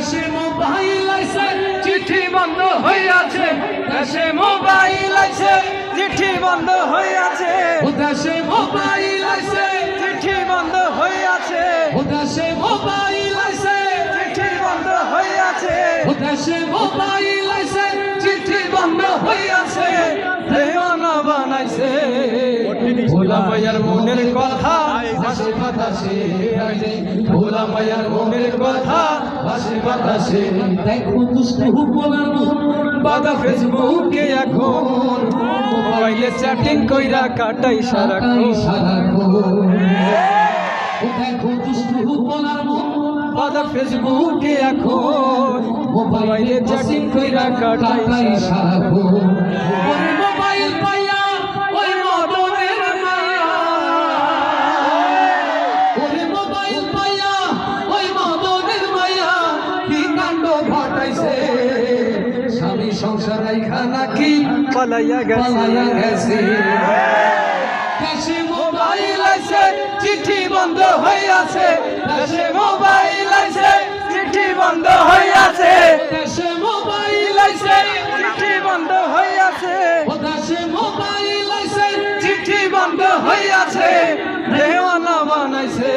দেশে মোবাইল আইছে চিঠি বন্ধ হইয়াছে, দেশে মোবাইল আইছে চিঠি বন্ধ হইয়াছে, দেশে মোবাইল আইছে চিঠি বন্ধ হইয়াছে, দেশে মোবাইল আইছে চিঠি বন্ধ হইয়াছে, দেশে মোবাইল আইছে চিঠি বন্ধ হইয়াছে, দেওয়ানা বানাইছে ভোলা মায়ার মনের কথা ভাসে বাতাসে, ভোলা মায়ার মনের কথা ভাসে বাতাসে। দেখো দুষ্টু বলার মন বাদা ফেসবুকে এখন মোবাইলে চ্যাটিং কইরা কাটাই সারাক্ষণ, দেখো দুষ্টু বলার মন বাদা ফেসবুকে এখন মোবাইলে চ্যাটিং কইরা কাটাই সারাক্ষণ। ওরে মোবাইল পাইয়া ওই মদনের মায়া, ওরে মোবাইল পাইয়া ওই মদনের মায়া কি কাণ্ড ঘটাইছে, স্বামী সংসার রাইখা নাকি পালাইয়া পালাইয়া গেছে, গেছে। দেশে মোবাইল আইছে চিঠি বন্ধ হইয়াছে, দেশে মোবাইল আইছে চিঠি বন্ধ হইয়াছে, দেশে মোবাইল আইছে চিঠি বন্ধ হইয়াছে, দেশে মোবাইল আইছে চিঠি বন্ধ হইয়াছে, দেওয়ানা বানাইছে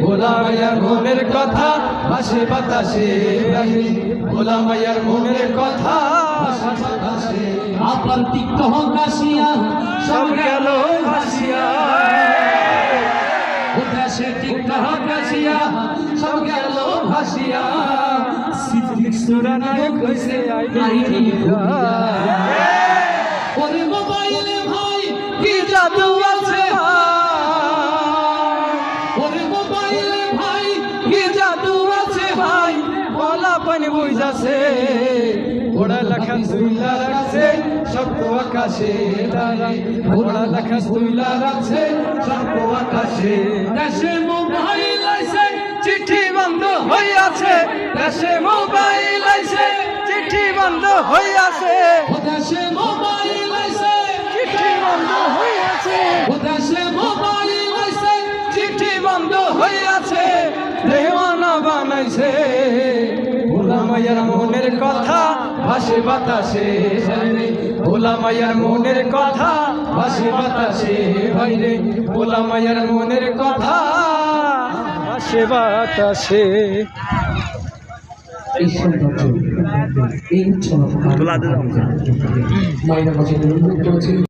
ভোলা মায়ার মনের কথা ভাসে বাতাসে, ভোলা মায়ার মনের কথা ভাসে বাতাসে। আপনার তিক্ত হাসিয়া সব গেল ভাসিয়া, দেশে তিক্ত হাসিয়া সব গেল ভাসিয়া, সুরা নায়ক হইছে আইডি ওরে মোবাইলে ভাই কি জাদু আছে ওরে মোবাইলে ভাই কি জাদু আছে ভাই, বলা পানি বুঝাছে ওরা লেখা তুইলা রাখছে শক্ত আকাশে, ওরা লেখা তুইলা রাখছে শক্ত আকাশে। দেশে মোবাইল আইছে চিঠি বন্ধ হইয়াছে, দেশে মোবাইল আইছে চিঠি বন্ধ হইয়াছে, দেশে মোবাইল আইছে চিঠি বন্ধ হইয়াছে, দেশে মোবাইল আইছে চিঠি বন্ধ হইয়াছে, দেওয়ানা বানাইছে ভোলা মায়ার মনের কথা ভাসে বাতাসে, ভোলা মায়ার মনের কথা ভাসে বাতাসে, ভাইরে ভোলা মায়ার মনের কথা ভাসে বাতাসে। এই সৌন্দর্য এই উচ্ছলতা মায়ের কাছে অনুরোধ করেছি।